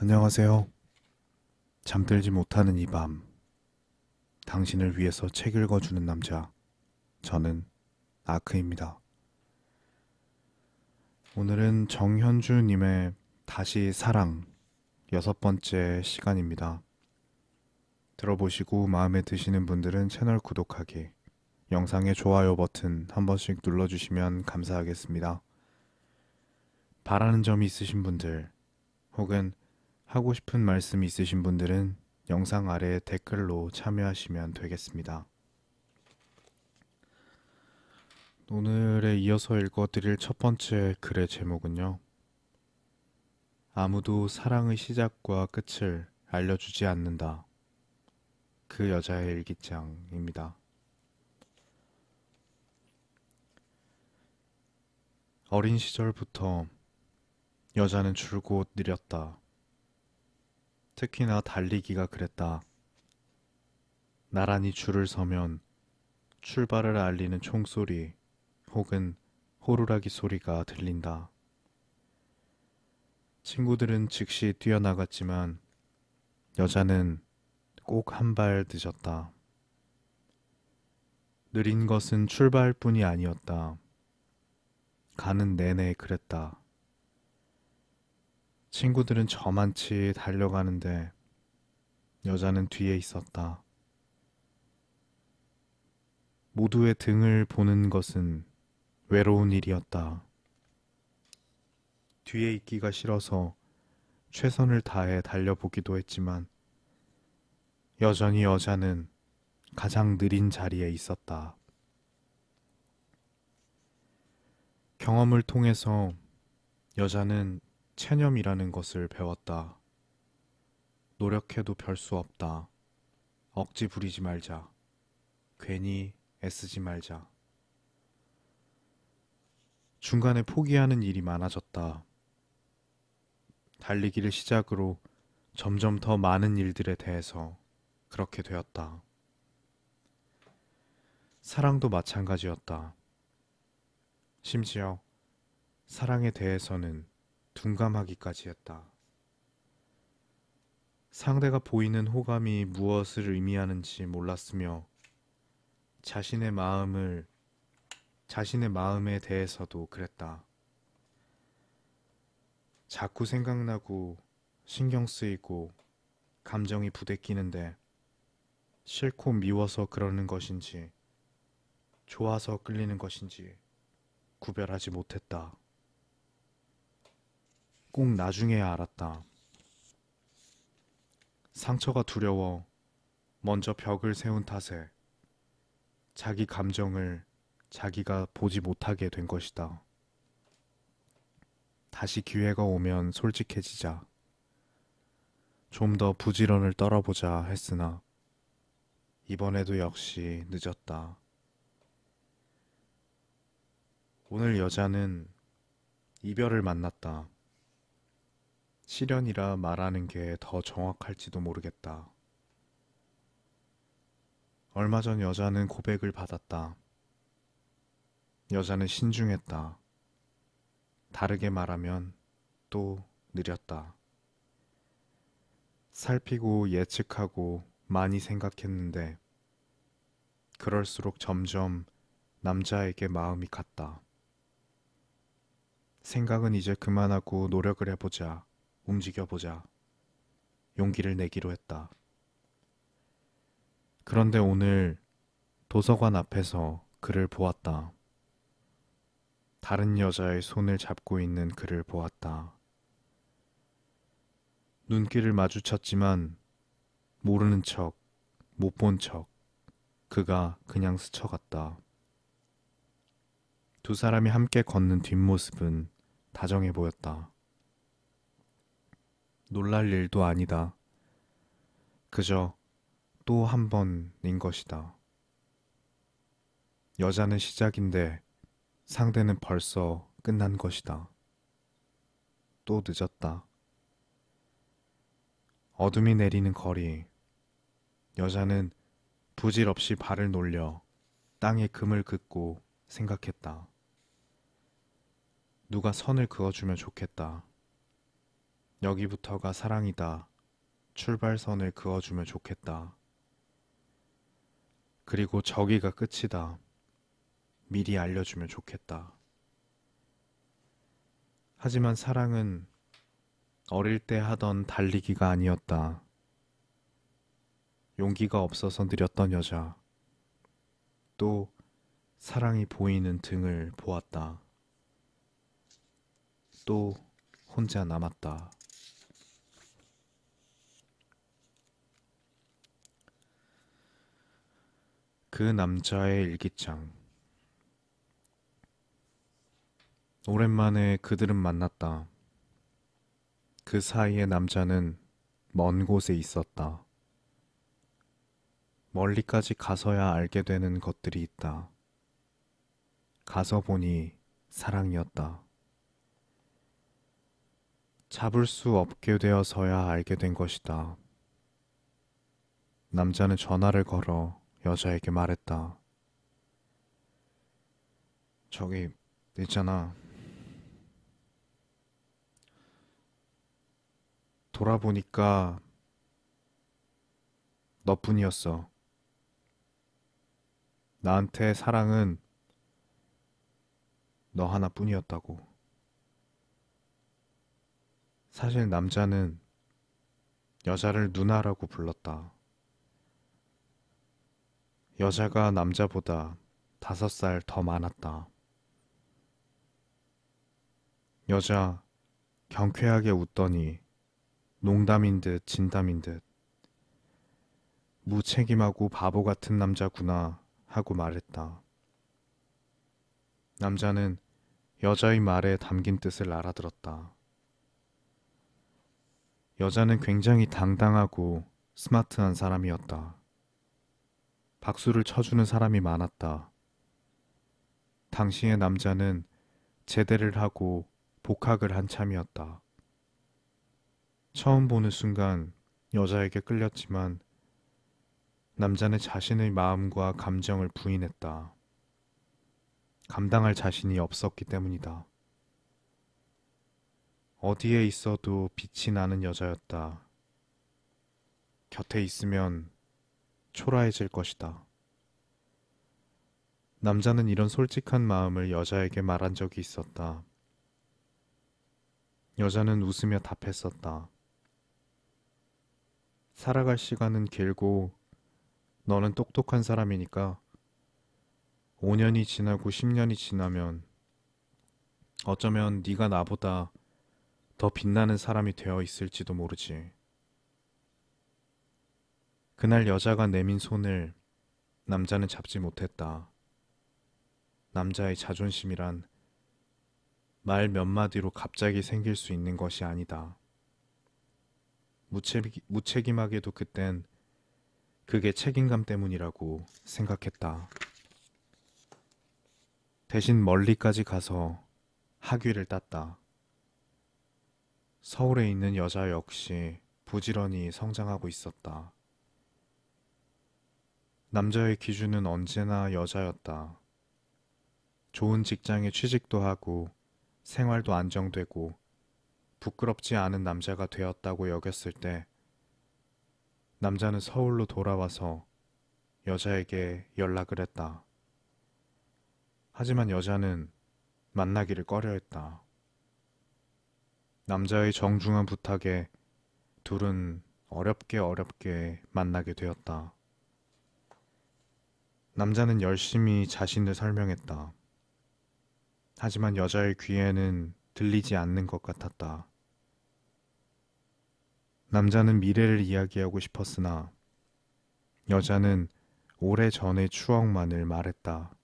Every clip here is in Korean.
안녕하세요. 잠들지 못하는 이 밤, 당신을 위해서 책 읽어주는 남자, 저는 아크입니다. 오늘은 정현주님의 다시 사랑 6번째 시간입니다. 들어보시고 마음에 드시는 분들은 채널 구독하기, 영상의 좋아요 버튼 한 번씩 눌러주시면 감사하겠습니다. 바라는 점이 있으신 분들, 혹은 하고 싶은 말씀이 있으신 분들은 영상 아래 댓글로 참여하시면 되겠습니다. 오늘에 이어서 읽어드릴 첫 번째 글의 제목은요. 아무도 사랑의 시작과 끝을 알려주지 않는다. 그 여자의 일기장입니다. 어린 시절부터 여자는 줄곧 느렸다. 특히나 달리기가 그랬다. 나란히 줄을 서면 출발을 알리는 총소리 혹은 호루라기 소리가 들린다. 친구들은 즉시 뛰어나갔지만 여자는 꼭 한 발 늦었다. 느린 것은 출발뿐이 아니었다. 가는 내내 그랬다. 친구들은 저만치 달려가는데 여자는 뒤에 있었다. 모두의 등을 보는 것은 외로운 일이었다. 뒤에 있기가 싫어서 최선을 다해 달려보기도 했지만 여전히 여자는 가장 느린 자리에 있었다. 경험을 통해서 여자는 체념이라는 것을 배웠다. 노력해도 별 수 없다. 억지 부리지 말자. 괜히 애쓰지 말자. 중간에 포기하는 일이 많아졌다. 달리기를 시작으로 점점 더 많은 일들에 대해서 그렇게 되었다. 사랑도 마찬가지였다. 심지어 사랑에 대해서는 둔감하기까지 했다. 상대가 보이는 호감이 무엇을 의미하는지 몰랐으며 자신의 마음에 대해서도 그랬다. 자꾸 생각나고 신경 쓰이고 감정이 부대끼는데 싫고 미워서 그러는 것인지 좋아서 끌리는 것인지 구별하지 못했다. 꼭 나중에야 알았다. 상처가 두려워 먼저 벽을 세운 탓에 자기 감정을 자기가 보지 못하게 된 것이다. 다시 기회가 오면 솔직해지자. 좀 더 부지런을 떨어보자 했으나 이번에도 역시 늦었다. 오늘 여자는 이별을 만났다. 시련이라 말하는 게 더 정확할지도 모르겠다. 얼마 전 여자는 고백을 받았다. 여자는 신중했다. 다르게 말하면 또 느렸다. 살피고 예측하고 많이 생각했는데 그럴수록 점점 남자에게 마음이 갔다. 생각은 이제 그만하고 노력을 해보자. 움직여보자. 용기를 내기로 했다. 그런데 오늘 도서관 앞에서 그를 보았다. 다른 여자의 손을 잡고 있는 그를 보았다. 눈길을 마주쳤지만 모르는 척, 못 본 척, 그가 그냥 스쳐갔다. 두 사람이 함께 걷는 뒷모습은 다정해 보였다. 놀랄 일도 아니다. 그저 또 한 번인 것이다. 여자는 시작인데 상대는 벌써 끝난 것이다. 또 늦었다. 어둠이 내리는 거리. 여자는 부질없이 발을 놀려 땅에 금을 긋고 생각했다. 누가 선을 그어주면 좋겠다. 여기부터가 사랑이다. 출발선을 그어주면 좋겠다. 그리고 저기가 끝이다. 미리 알려주면 좋겠다. 하지만 사랑은 어릴 때 하던 달리기가 아니었다. 용기가 없어서 느렸던 여자. 또 사랑이 보이는 등을 보았다. 또 혼자 남았다. 그 남자의 일기장. 오랜만에 그들은 만났다. 그 사이에 남자는 먼 곳에 있었다. 멀리까지 가서야 알게 되는 것들이 있다. 가서 보니 사랑이었다. 잡을 수 없게 되어서야 알게 된 것이다. 남자는 전화를 걸어 여자에게 말했다. 저기, 있잖아. 돌아보니까 너뿐이었어. 나한테 사랑은 너 하나뿐이었다고. 사실 남자는 여자를 누나라고 불렀다. 여자가 남자보다 5살 더 많았다. 여자 경쾌하게 웃더니 농담인 듯 진담인 듯 무책임하고 바보 같은 남자구나 하고 말했다. 남자는 여자의 말에 담긴 뜻을 알아들었다. 여자는 굉장히 당당하고 스마트한 사람이었다. 박수를 쳐주는 사람이 많았다. 당시의 남자는 제대를 하고 복학을 한참이었다. 처음 보는 순간 여자에게 끌렸지만 남자는 자신의 마음과 감정을 부인했다. 감당할 자신이 없었기 때문이다. 어디에 있어도 빛이 나는 여자였다. 곁에 있으면 초라해질 것이다. 남자는 이런 솔직한 마음을 여자에게 말한 적이 있었다. 여자는 웃으며 답했었다. 살아갈 시간은 길고 너는 똑똑한 사람이니까 5년이 지나고 10년이 지나면 어쩌면 네가 나보다 더 빛나는 사람이 되어 있을지도 모르지. 그날 여자가 내민 손을 남자는 잡지 못했다. 남자의 자존심이란 말 몇 마디로 갑자기 생길 수 있는 것이 아니다. 무책임하게도 그땐 그게 책임감 때문이라고 생각했다. 대신 멀리까지 가서 학위를 땄다. 서울에 있는 여자 역시 부지런히 성장하고 있었다. 남자의 기준은 언제나 여자였다. 좋은 직장에 취직도 하고 생활도 안정되고 부끄럽지 않은 남자가 되었다고 여겼을 때 남자는 서울로 돌아와서 여자에게 연락을 했다. 하지만 여자는 만나기를 꺼려했다. 남자의 정중한 부탁에 둘은 어렵게 만나게 되었다. 남자는 열심히 자신을 설명했다. 하지만 여자의 귀에는 들리지 않는 것 같았다. 남자는 미래를 이야기하고 싶었으나 여자는 오래전의 추억만을 말했다.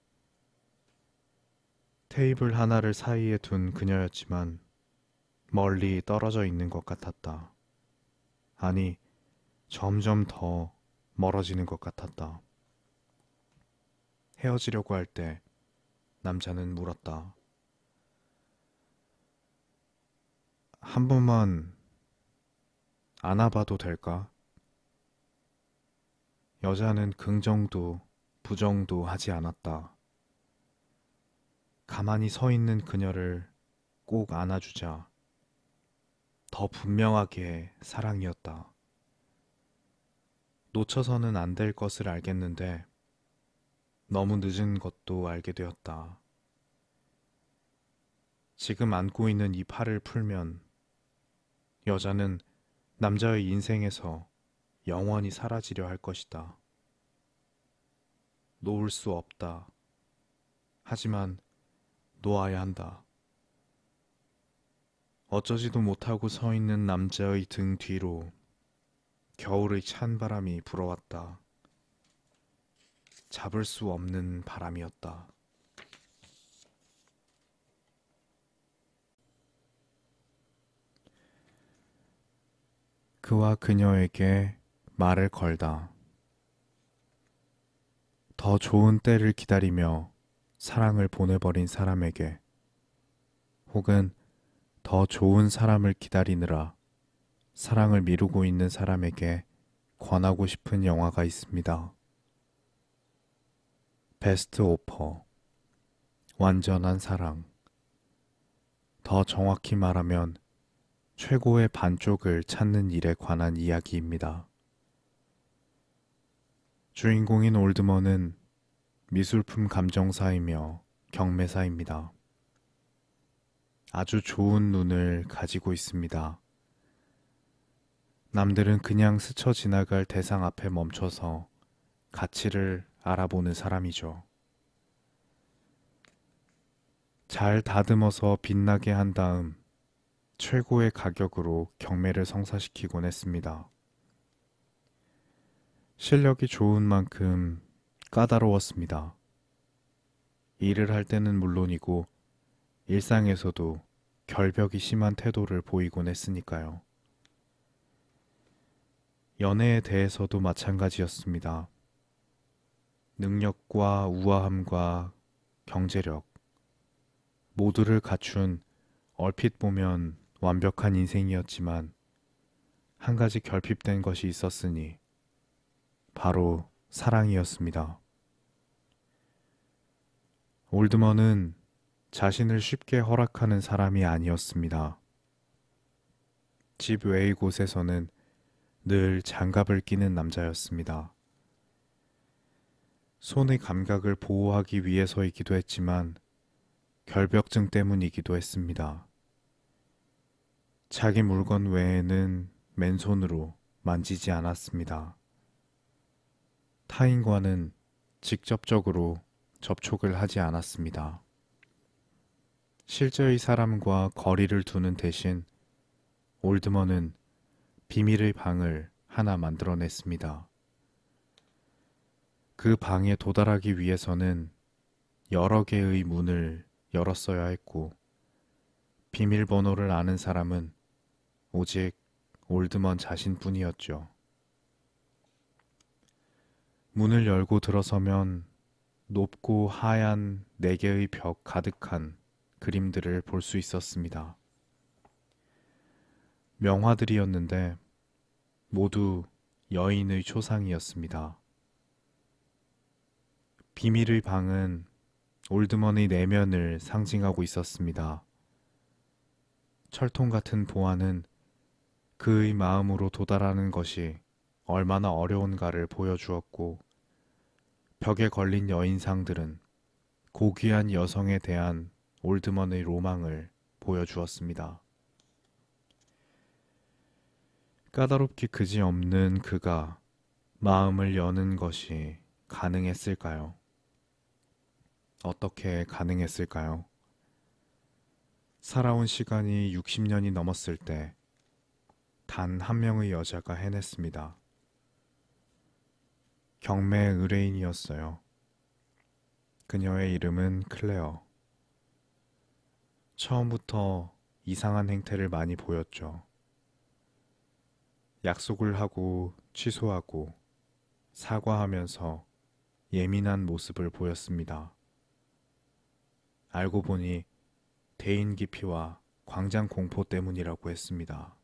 테이블 하나를 사이에 둔 그녀였지만 멀리 떨어져 있는 것 같았다. 아니, 점점 더 멀어지는 것 같았다. 헤어지려고 할 때 남자는 물었다. 한 번만 안아봐도 될까? 여자는 긍정도 부정도 하지 않았다. 가만히 서 있는 그녀를 꼭 안아주자. 더 분명하게 사랑이었다. 놓쳐서는 안 될 것을 알겠는데 너무 늦은 것도 알게 되었다. 지금 안고 있는 이 팔을 풀면 여자는 남자의 인생에서 영원히 사라지려 할 것이다. 놓을 수 없다. 하지만 놓아야 한다. 어쩌지도 못하고 서 있는 남자의 등 뒤로 겨울의 찬 바람이 불어왔다. 잡을 수 없는 바람이었다. 그와 그녀에게 말을 걸다. 더 좋은 때를 기다리며 사랑을 보내버린 사람에게 혹은 더 좋은 사람을 기다리느라 사랑을 미루고 있는 사람에게 권하고 싶은 영화가 있습니다. 베스트 오퍼, 완전한 사랑. 더 정확히 말하면 최고의 반쪽을 찾는 일에 관한 이야기입니다. 주인공인 올드먼은 미술품 감정사이며 경매사입니다. 아주 좋은 눈을 가지고 있습니다. 남들은 그냥 스쳐 지나갈 대상 앞에 멈춰서 가치를 알아보는 사람이죠. 잘 다듬어서 빛나게 한 다음 최고의 가격으로 경매를 성사시키곤 했습니다. 실력이 좋은 만큼 까다로웠습니다. 일을 할 때는 물론이고 일상에서도 결벽이 심한 태도를 보이곤 했으니까요. 연애에 대해서도 마찬가지였습니다. 능력과 우아함과 경제력 모두를 갖춘 얼핏 보면 완벽한 인생이었지만 한 가지 결핍된 것이 있었으니 바로 사랑이었습니다. 올드먼은 자신을 쉽게 허락하는 사람이 아니었습니다. 집 외의 곳에서는 늘 장갑을 끼는 남자였습니다. 손의 감각을 보호하기 위해서이기도 했지만 결벽증 때문이기도 했습니다. 자기 물건 외에는 맨손으로 만지지 않았습니다. 타인과는 직접적으로 접촉을 하지 않았습니다. 실제의 사람과 거리를 두는 대신 올드먼은 비밀의 방을 하나 만들어냈습니다. 그 방에 도달하기 위해서는 여러 개의 문을 열었어야 했고 비밀번호를 아는 사람은 오직 올드먼 자신뿐이었죠. 문을 열고 들어서면 높고 하얀 4개의 벽 가득한 그림들을 볼 수 있었습니다. 명화들이었는데 모두 여인의 초상이었습니다. 비밀의 방은 올드먼의 내면을 상징하고 있었습니다. 철통 같은 보안은 그의 마음으로 도달하는 것이 얼마나 어려운가를 보여주었고 벽에 걸린 여인상들은 고귀한 여성에 대한 올드먼의 로망을 보여주었습니다. 까다롭기 그지없는 그가 마음을 여는 것이 가능했을까요? 어떻게 가능했을까요? 살아온 시간이 60년이 넘었을 때 단 한 명의 여자가 해냈습니다. 경매 의뢰인이었어요. 그녀의 이름은 클레어. 처음부터 이상한 행태를 많이 보였죠. 약속을 하고 취소하고 사과하면서 예민한 모습을 보였습니다. 알고 보니 대인 기피와 광장 공포 때문이라고 했습니다.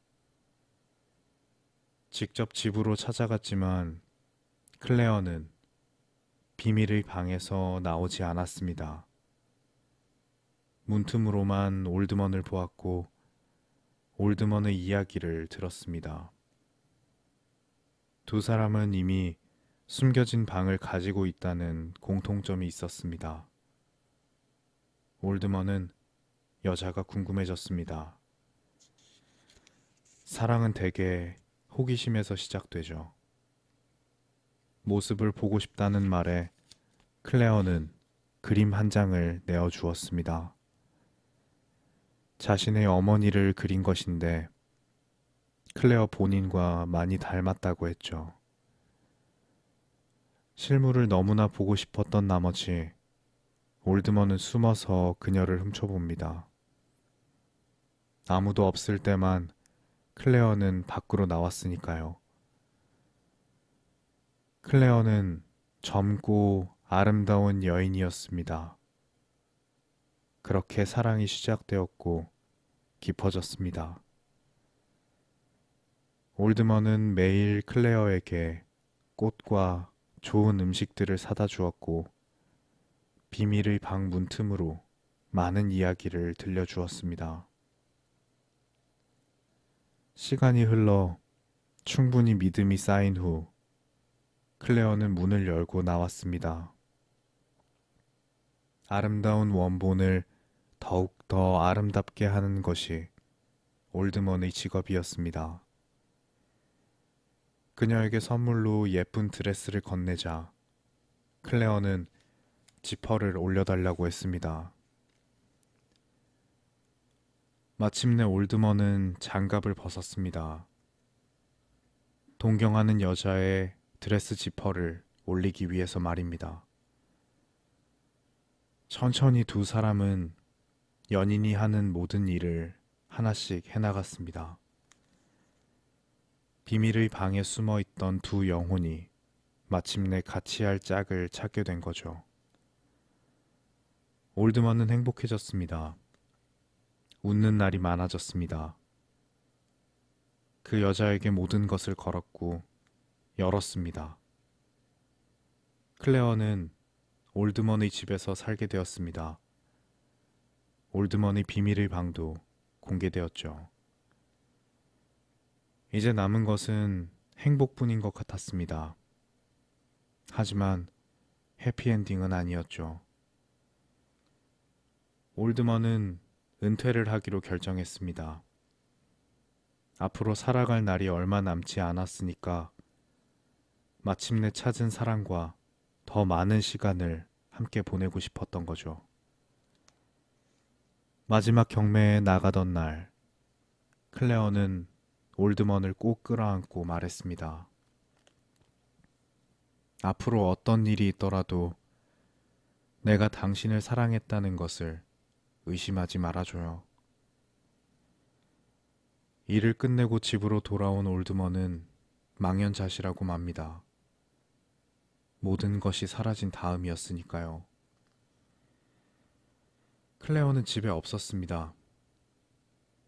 직접 집으로 찾아갔지만 클레어는 비밀의 방에서 나오지 않았습니다. 문틈으로만 올드먼을 보았고 올드먼의 이야기를 들었습니다. 두 사람은 이미 숨겨진 방을 가지고 있다는 공통점이 있었습니다. 올드먼은 여자가 궁금해졌습니다. 사랑은 대개 호기심에서 시작되죠. 모습을 보고 싶다는 말에 클레어는 그림 한 장을 내어주었습니다. 자신의 어머니를 그린 것인데 클레어 본인과 많이 닮았다고 했죠. 실물을 너무나 보고 싶었던 나머지 올드먼은 숨어서 그녀를 훔쳐봅니다. 아무도 없을 때만 클레어는 밖으로 나왔으니까요. 클레어는 젊고 아름다운 여인이었습니다. 그렇게 사랑이 시작되었고 깊어졌습니다. 올드먼은 매일 클레어에게 꽃과 좋은 음식들을 사다 주었고 비밀의 방 문틈으로 많은 이야기를 들려주었습니다. 시간이 흘러 충분히 믿음이 쌓인 후 클레어는 문을 열고 나왔습니다. 아름다운 원본을 더욱 더 아름답게 하는 것이 올드먼의 직업이었습니다. 그녀에게 선물로 예쁜 드레스를 건네자 클레어는 지퍼를 올려달라고 했습니다. 마침내 올드먼은 장갑을 벗었습니다. 동경하는 여자의 드레스 지퍼를 올리기 위해서 말입니다. 천천히 두 사람은 연인이 하는 모든 일을 하나씩 해나갔습니다. 비밀의 방에 숨어 있던 두 영혼이 마침내 같이 할 짝을 찾게 된 거죠. 올드먼은 행복해졌습니다. 웃는 날이 많아졌습니다. 그 여자에게 모든 것을 걸었고 열었습니다. 클레어는 올드먼의 집에서 살게 되었습니다. 올드먼의 비밀의 방도 공개되었죠. 이제 남은 것은 행복뿐인 것 같았습니다. 하지만 해피엔딩은 아니었죠. 올드먼은 은퇴를 하기로 결정했습니다. 앞으로 살아갈 날이 얼마 남지 않았으니까 마침내 찾은 사랑과 더 많은 시간을 함께 보내고 싶었던 거죠. 마지막 경매에 나가던 날, 클레어는 올드먼을 꼭 끌어안고 말했습니다. 앞으로 어떤 일이 있더라도 내가 당신을 사랑했다는 것을 의심하지 말아줘요. 일을 끝내고 집으로 돌아온 올드먼은 망연자실하고 맙니다. 모든 것이 사라진 다음이었으니까요. 클레어는 집에 없었습니다.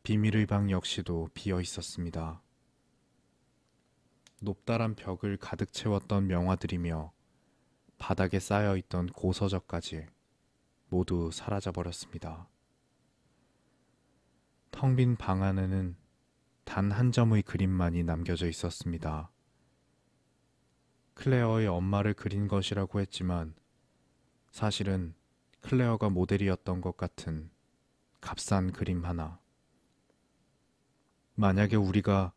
비밀의 방 역시도 비어 있었습니다. 높다란 벽을 가득 채웠던 명화들이며 바닥에 쌓여있던 고서적까지 모두 사라져버렸습니다. 텅 빈 방 안에는 단 한 점의 그림만이 남겨져 있었습니다. 클레어의 엄마를 그린 것이라고 했지만 사실은 클레어가 모델이었던 것 같은 값싼 그림 하나. 만약에 우리가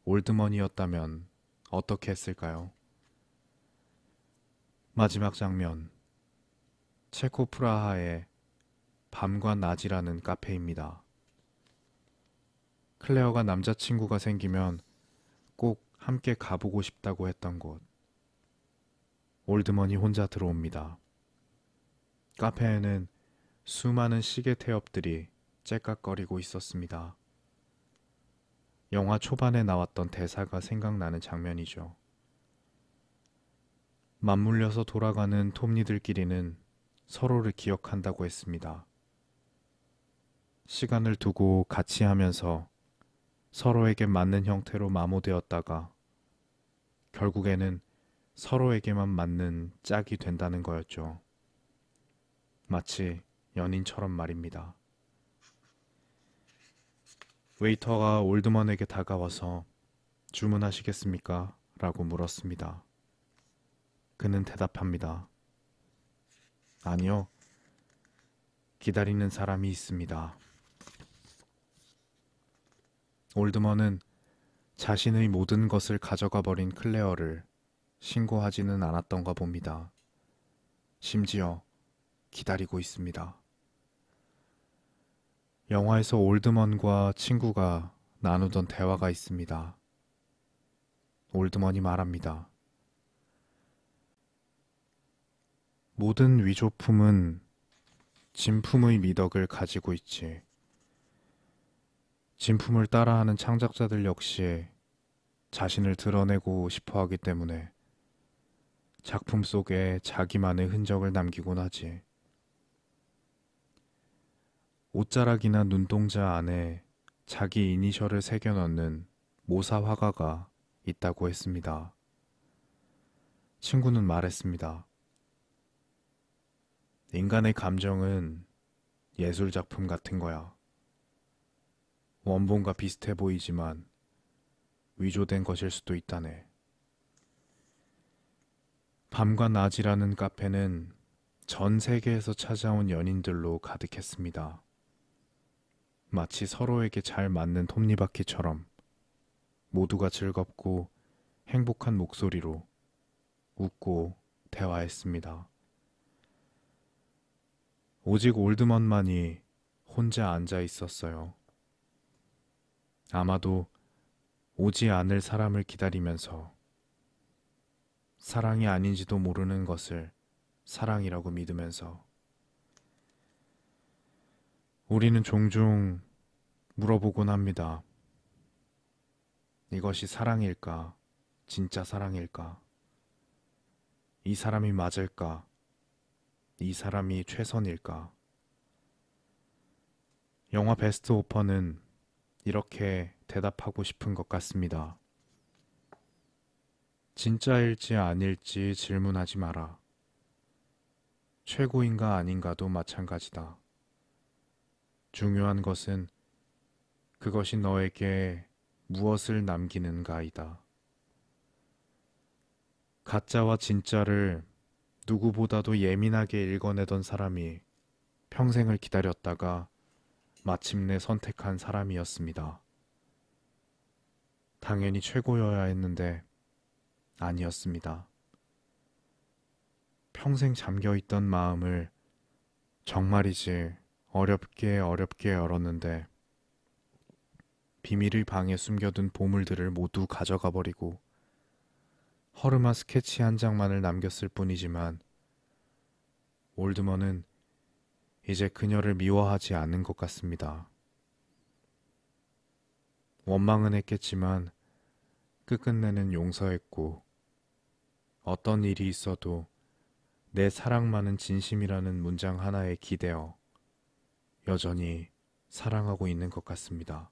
올드먼이었다면 어떻게 했을까요? 마지막 장면. 체코 프라하의 밤과 낮이라는 카페입니다. 클레어가 남자친구가 생기면 꼭 함께 가보고 싶다고 했던 곳. 올드먼이 혼자 들어옵니다. 카페에는 수많은 시계 태엽들이 째깍거리고 있었습니다. 영화 초반에 나왔던 대사가 생각나는 장면이죠. 맞물려서 돌아가는 톱니들끼리는 서로를 기억한다고 했습니다. 시간을 두고 같이 하면서 서로에게 맞는 형태로 마모되었다가 결국에는 서로에게만 맞는 짝이 된다는 거였죠. 마치 연인처럼 말입니다. 웨이터가 올드먼에게 다가와서 주문하시겠습니까? 라고 물었습니다. 그는 대답합니다. 아니요, 기다리는 사람이 있습니다. 올드먼은 자신의 모든 것을 가져가 버린 클레어를 신고하지는 않았던가 봅니다. 심지어 기다리고 있습니다. 영화에서 올드먼과 친구가 나누던 대화가 있습니다. 올드먼이 말합니다. 모든 위조품은 진품의 미덕을 가지고 있지. 진품을 따라하는 창작자들 역시 자신을 드러내고 싶어 하기 때문에 작품 속에 자기만의 흔적을 남기곤 하지. 옷자락이나 눈동자 안에 자기 이니셜을 새겨 넣는 모사 화가가 있다고 했습니다. 친구는 말했습니다. 인간의 감정은 예술 작품 같은 거야. 원본과 비슷해 보이지만 위조된 것일 수도 있다네. 밤과 낮이라는 카페는 전 세계에서 찾아온 연인들로 가득했습니다. 마치 서로에게 잘 맞는 톱니바퀴처럼 모두가 즐겁고 행복한 목소리로 웃고 대화했습니다. 오직 올드먼만이 혼자 앉아 있었어요. 아마도 오지 않을 사람을 기다리면서 사랑이 아닌지도 모르는 것을 사랑이라고 믿으면서 우리는 종종 물어보곤 합니다. 이것이 사랑일까? 진짜 사랑일까? 이 사람이 맞을까? 이 사람이 최선일까? 영화 베스트 오퍼는 이렇게 대답하고 싶은 것 같습니다. 진짜일지 아닐지 질문하지 마라. 최고인가 아닌가도 마찬가지다. 중요한 것은 그것이 너에게 무엇을 남기는가이다. 가짜와 진짜를 누구보다도 예민하게 읽어내던 사람이 평생을 기다렸다가 마침내 선택한 사람이었습니다. 당연히 최고여야 했는데 아니었습니다. 평생 잠겨있던 마음을 정말이지 어렵게 열었는데 비밀의 방에 숨겨둔 보물들을 모두 가져가 버리고 허름한 스케치 한 장만을 남겼을 뿐이지만 올드먼은 이제 그녀를 미워하지 않는 것 같습니다. 원망은 했겠지만 끝끝내는 용서했고 어떤 일이 있어도 내 사랑만은 진심이라는 문장 하나에 기대어 여전히 사랑하고 있는 것 같습니다.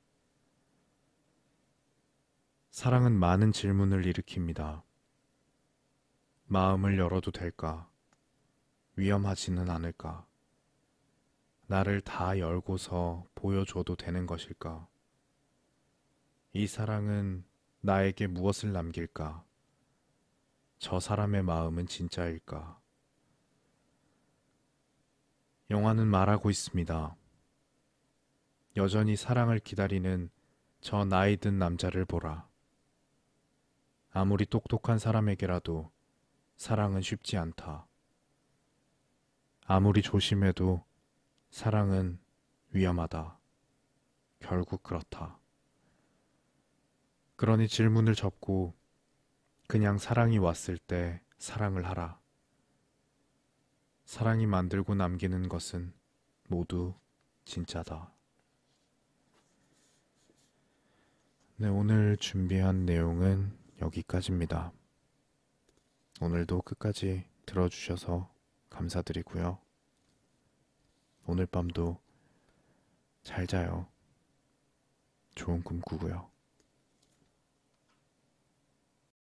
사랑은 많은 질문을 일으킵니다. 마음을 열어도 될까? 위험하지는 않을까? 나를 다 열고서 보여줘도 되는 것일까? 이 사랑은 나에게 무엇을 남길까? 저 사람의 마음은 진짜일까? 영화는 말하고 있습니다. 여전히 사랑을 기다리는 저 나이 든 남자를 보라. 아무리 똑똑한 사람에게라도 사랑은 쉽지 않다. 아무리 조심해도 사랑은 위험하다. 결국 그렇다. 그러니 질문을 접고 그냥 사랑이 왔을 때 사랑을 하라. 사랑이 만들고 남기는 것은 모두 진짜다. 네, 오늘 준비한 내용은 여기까지입니다. 오늘도 끝까지 들어주셔서 감사드리고요. 오늘 밤도 잘 자요. 좋은 꿈 꾸고요.